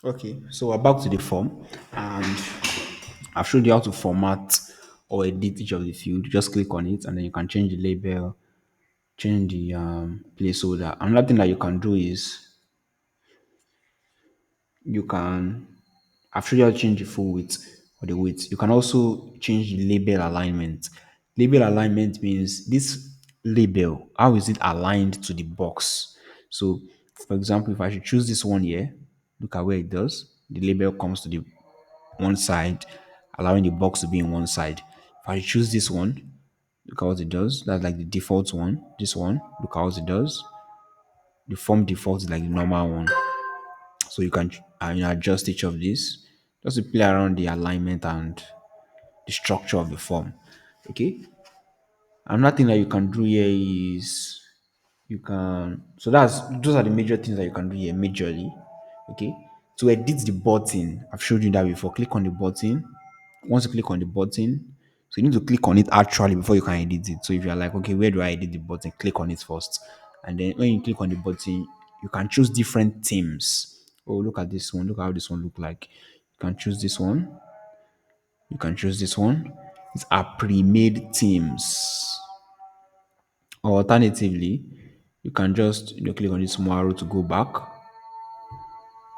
Okay, so we're back to the form, and I've showed you how to format or edit each of the field. Just click on it, and then you can change the label, change the placeholder. Another thing that you can do is you can I've showed you how to change the full width or the width. You can also change the label alignment. Label alignment means this label, how is it aligned to the box? So, for example, if I should choose this one here, look at where it does. The label comes to the one side, allowing the box to be in one side. If I choose this one, look at what it does. That's like the default one. This one, look at what it does. The form default is like the normal one. So you can adjust each of these just to play around the alignment and the structure of the form. Okay. Another thing that you can do here is you can so that's those are the major things that you can do here majorly. Okay. To edit the button, I've showed you that before. Click on the button. Once you click on the button, so you need to click on it actually before you can edit it. So if you're like, okay, where do I edit the button? Click on it first. And then when you click on the button, you can choose different themes. Oh, look at this one. Look how this one look like. You can choose this one. You can choose this one. These are pre-made themes. Or alternatively, you can just click on this small arrow to go back,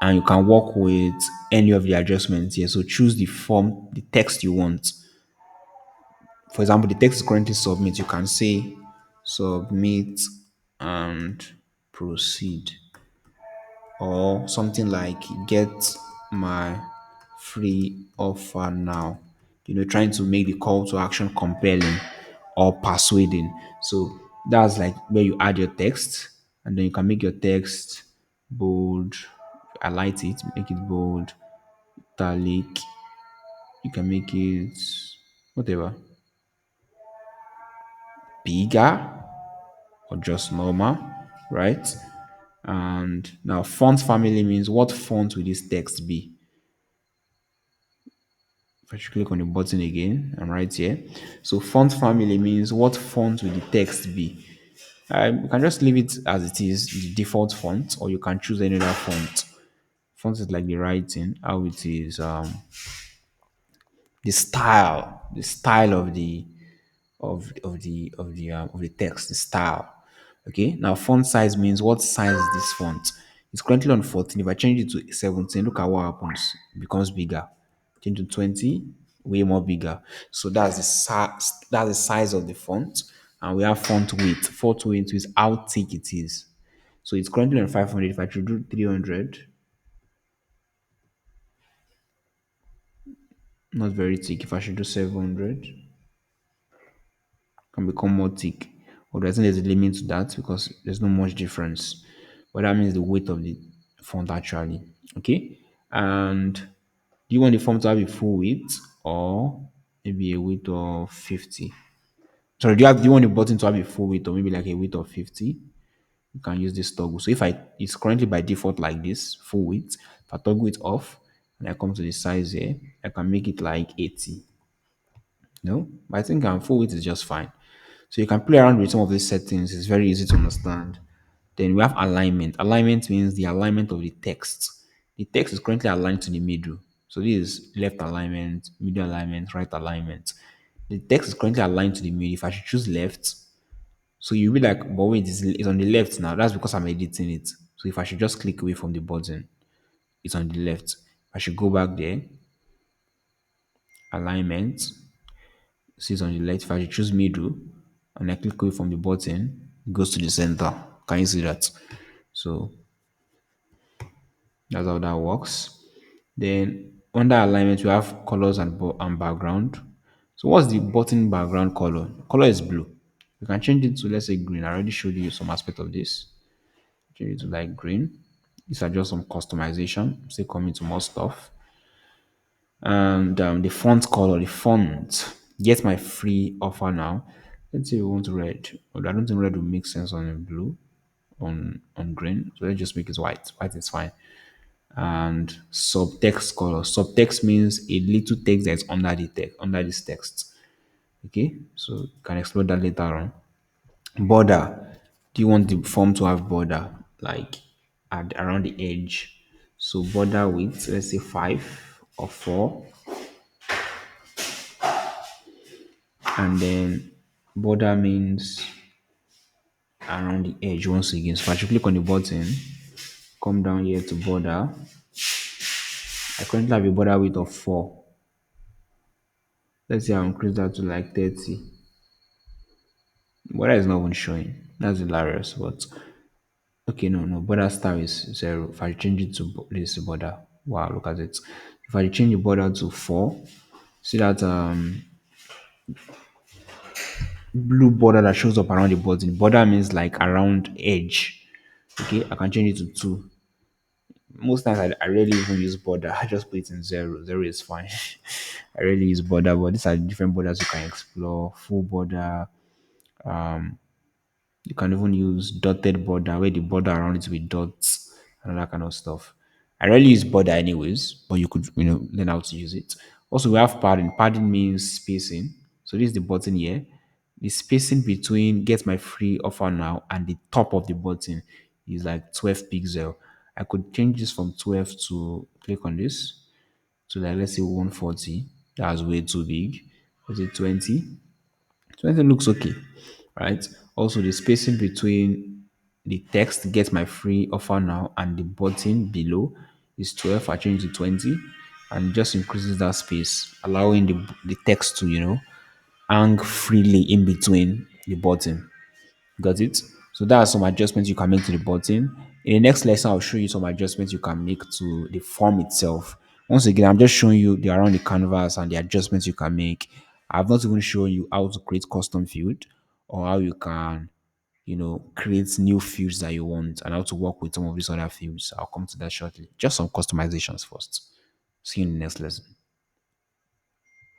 and you can work with any of the adjustments here. So choose the form, the text you want. For example, the text is currently submit. You can say submit and proceed, or something like get my free offer now. Trying to make the call to action compelling or persuading. So that's like where you add your text, and then you can make your text bold, highlight it, make it bold, italic. You can make it whatever, bigger or just normal, right? And now font family means what font will this text be? If I should click on the button again, I'm right here. So font family means what font will the text be? You can just leave it as it is, the default font, or you can choose any other font. Font is like the writing, how it is, the style of the text, the style. Okay. Now font size means what size is this font? It's currently on 14. If I change it to 17, look at what happens. It becomes bigger. Change to 20, way more bigger. So that's the size of the font. And we have font width. Font width is how thick it is. So it's currently on 500. If I should do 300, not very thick. If I should do 700, can become more thick. Although I think there's a limit to that because there's not much difference. But that means the weight of the font actually. Okay. And do you want the font to have a full width or maybe a width of 50? Sorry, do you want the button to have a full width or maybe like a width of 50? You can use this toggle. So if it's currently by default like this, full width. If I toggle it off and I come to the size here, I can make it like 80. No, but I think full width is just fine. So you can play around with some of these settings. It's very easy to understand. Then we have alignment. Alignment means the alignment of the text. The text is currently aligned to the middle. So this is left alignment, middle alignment, right alignment. The text is currently aligned to the middle. If I should choose left, so you'll be like, but wait, it's on the left now. That's because I'm editing it. So if I should just click away from the button, it's on the left. I should go back there, alignment, see it's on the left. If I should choose middle and I click away from the button, it goes to the center. Can you see that? So that's how that works. Then under alignment, we have colors and background. So what's the button background color? Color is blue. You can change it to, let's say, green. I already showed you some aspect of this. Change it to like green. These are just some customization. Still coming to more stuff. And the font color, the font. Get my free offer now. Let's say we want red. Although I don't think red will make sense on a blue, on green. So let's just make it white. White is fine. And subtext color. Subtext means a little text that's under the text, under this text. Okay, so you can explore that later on. Border. Do you want the form to have border like around the edge? So border width, let's say 5 or 4, and then border means around the edge once again. So if I should click on the button, come down here to border. I currently have a border width of 4. Let's say I increase that to like 30. Border is not even showing. That's hilarious. But okay, no, border star is 0. If I change it to this border, wow, look at it. If I change the border to 4, see that blue border that shows up around the button. Border means like around edge. Okay, I can change it to 2. Most times I rarely even use border. I just put it in 0. 0 is fine. I rarely use border, but these are different borders you can explore. Full border. You can even use dotted border where the border around it with dots and all that kind of stuff. I rarely use border anyways, but you could learn how to use it. Also, we have padding. Padding means spacing. So this is the button here. The spacing between get my free offer now and the top of the button is like 12 pixel. I could change this from 12 to click on this to like let's say 140. That's way too big. Was it 20? 20 looks okay, right? Also, the spacing between the text get my free offer now and the button below is 12. I change to 20 and it just increases that space, allowing the text to, hang freely in between the button. Got it? So there are some adjustments you can make to the button. In the next lesson, I'll show you some adjustments you can make to the form itself. Once again, I'm just showing you the around the canvas and the adjustments you can make. I've not even shown you how to create custom field or how you can, create new fields that you want and how to work with some of these other fields. I'll come to that shortly. Just some customizations first. See you in the next lesson.